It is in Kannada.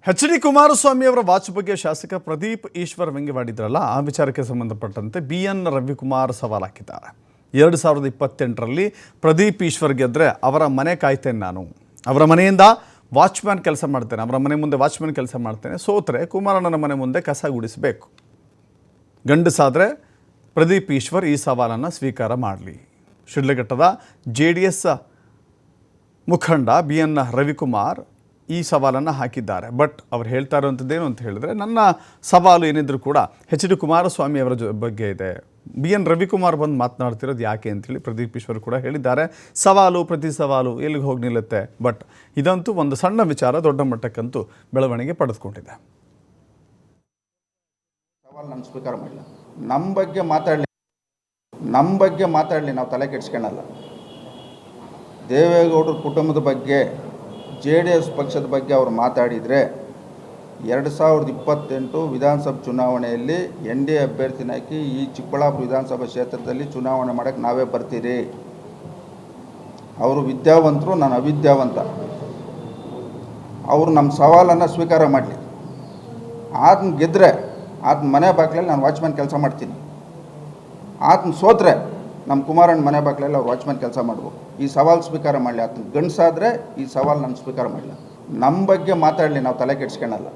ಎಚ್.ಡಿ. ಕುಮಾರಸ್ವಾಮಿ ಅವರ ವಾಚ್ ಬಗ್ಗೆ ಶಾಸಕ ಪ್ರದೀಪ್ ಈಶ್ವರ್ ವ್ಯಂಗ್ಯವಾಡಿದ್ರಲ್ಲ, ಆ ವಿಚಾರಕ್ಕೆ ಸಂಬಂಧಪಟ್ಟಂತೆ ಬಿ.ಎನ್. ರವಿಕುಮಾರ್ ಸವಾಲು ಹಾಕಿದ್ದಾರೆ. 2028ರಲ್ಲಿ ಪ್ರದೀಪ್ ಈಶ್ವರ್ ಗೆದ್ದರೆ ಅವರ ಮನೆ ಕಾಯ್ತೇನೆ, ನಾನು ಅವರ ಮನೆಯಿಂದ ವಾಚ್ಮ್ಯಾನ್ ಕೆಲಸ ಮಾಡ್ತೇನೆ, ಅವರ ಮನೆ ಮುಂದೆ ವಾಚ್ಮ್ಯಾನ್ ಕೆಲಸ ಮಾಡ್ತೇನೆ. ಸೋತ್ರೆ ಕುಮಾರಣ್ಣನ ಮನೆ ಮುಂದೆ ಕಸ ಗುಡಿಸಬೇಕು. ಗಂಡಸಾದರೆ ಪ್ರದೀಪ್ ಈಶ್ವರ್ ಈ ಸವಾಲನ್ನು ಸ್ವೀಕಾರ ಮಾಡಲಿ. ಶಿಡ್ಲಘಟ್ಟದ JDS ಮುಖಂಡ ಬಿ.ಎನ್. ರವಿಕುಮಾರ್ ಈ ಸವಾಲನ್ನು ಹಾಕಿದ್ದಾರೆ. ಬಟ್ ಅವ್ರು ಹೇಳ್ತಾ ಇರುವಂಥದ್ದೇನು ಅಂತ ಹೇಳಿದ್ರೆ, ನನ್ನ ಸವಾಲು ಏನಿದ್ರು ಕೂಡ ಎಚ್.ಡಿ. ಕುಮಾರಸ್ವಾಮಿ ಅವರ ಬಗ್ಗೆ ಇದೆ. ಬಿ.ಎನ್. ರವಿಕುಮಾರ್ ಬಂದು ಮಾತನಾಡ್ತಿರೋದು ಯಾಕೆ ಅಂತೇಳಿ ಪ್ರದೀಪ್ ಈಶ್ವರ್ ಕೂಡ ಹೇಳಿದ್ದಾರೆ. ಸವಾಲು ಪ್ರತಿ ಸವಾಲು ಎಲ್ಲಿಗೆ ಹೋಗಿ ನಿಲ್ಲುತ್ತೆ. ಬಟ್ ಇದಂತೂ ಒಂದು ಸಣ್ಣ ವಿಚಾರ ದೊಡ್ಡ ಮಟ್ಟಕ್ಕಂತೂ ಬೆಳವಣಿಗೆ ಪಡೆದುಕೊಂಡಿದೆ. ಸವಾಲು ನಾನು ಸ್ವೀಕಾರ ಮಾಡಿಲ್ಲ. ನಮ್ಮ ಬಗ್ಗೆ ಮಾತಾಡಲಿ, ನಾವು ತಲೆ ಕೆಡಿಸ್ಕೊಳ್ಳಲ್ಲ. ದೇವೇಗೌಡರ ಕುಟುಂಬದ ಬಗ್ಗೆ, JDS ಪಕ್ಷದ ಬಗ್ಗೆ ಅವರು ಮಾತಾಡಿದರೆ 2028 ವಿಧಾನಸಭೆ ಚುನಾವಣೆಯಲ್ಲಿ NDA ಅಭ್ಯರ್ಥಿನ ಹಾಕಿ ಈ ಚಿಕ್ಕಬಳ್ಳಾಪುರ ವಿಧಾನಸಭಾ ಕ್ಷೇತ್ರದಲ್ಲಿ ಚುನಾವಣೆ ಮಾಡೋಕ್ಕೆ ನಾವೇ ಬರ್ತೀರಿ. ಅವರು ವಿದ್ಯಾವಂತರು, ನಾನು ಅವಿದ್ಯಾವಂತ. ಅವರು ನಮ್ಮ ಸವಾಲನ್ನು ಸ್ವೀಕಾರ ಮಾಡಲಿ. ಆತನ ಗೆದ್ದರೆ ಆತನ ಮನೆ ಬಾಗಿಲಲ್ಲಿ ನಾನು ವಾಚ್ಮ್ಯಾನ್ ಕೆಲಸ ಮಾಡ್ತೀನಿ. ಆತನ ಸೋತ್ರೆ ನಮ್ಮ ಕುಮಾರಣ್ಣ ಮನೆ ಬಾಗಿಲಲ್ಲಿ ಅವ್ರು ವಾಚ್ಮ್ಯಾನ್ ಕೆಲಸ ಮಾಡ್ಬೇಕು. ಈ ಸವಾಲು ಸ್ವೀಕಾರ ಮಾಡಲಿ. ಆತನ ಗಂಡಸಾದರೆ ಈ ಸವಾಲು ನಾನು ಸ್ವೀಕಾರ ಮಾಡಲಿಲ್ಲ. ನಮ್ಮ ಬಗ್ಗೆ ಮಾತಾಡಲಿ, ನಾವು ತಲೆ ಕೆಡಿಸ್ಕೊಳ್ಳಲ್ಲ.